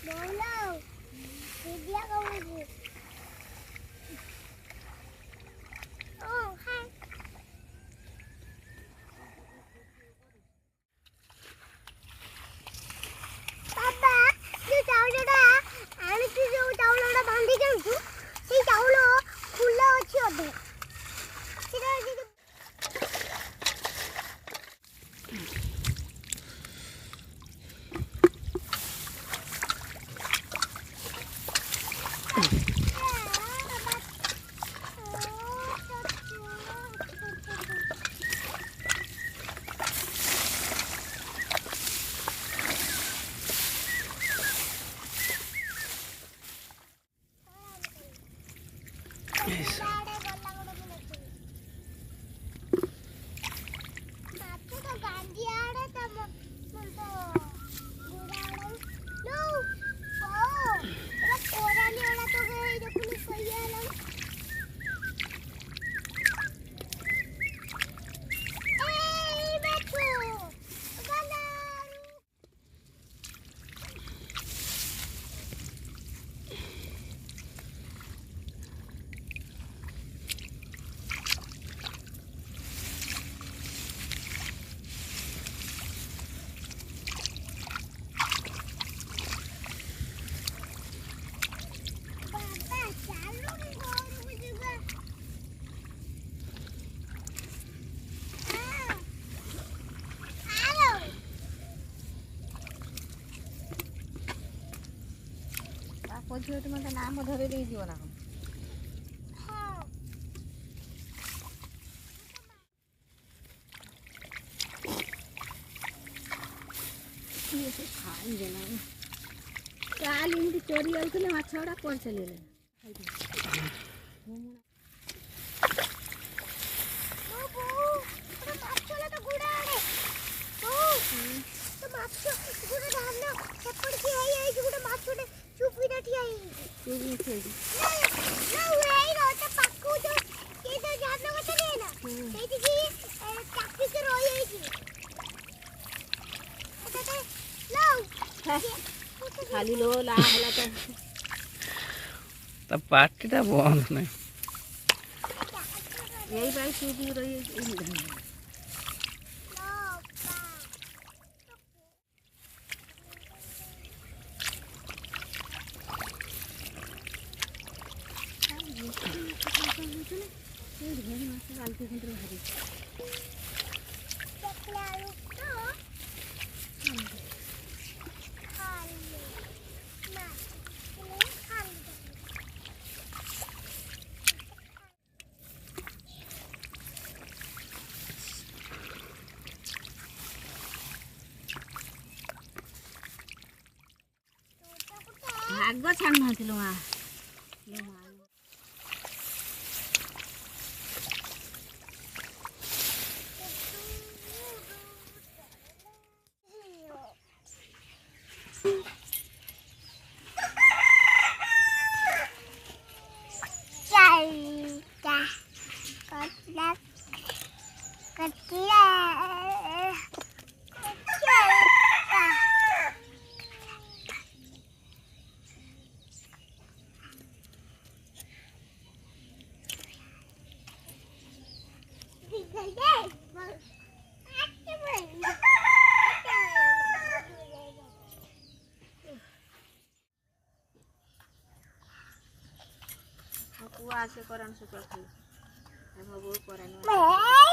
बोलो दिया कहूँ ओ हाय पापा जो चावलटा आनिछु जो चावलटा बांधी जाउछु सेई चावल खुला अछि अबे सेटा झील तुम नाम धरे दे जीव ना खाएंगे ना काल इनकी चोरी होती मछड़ा कौन चले खाली लो ला होला तब पार्टीटा बंद नहीं यही भाई सूदी रही आग छाड़ ना माँ कुआ से करन से करथी हम वो करन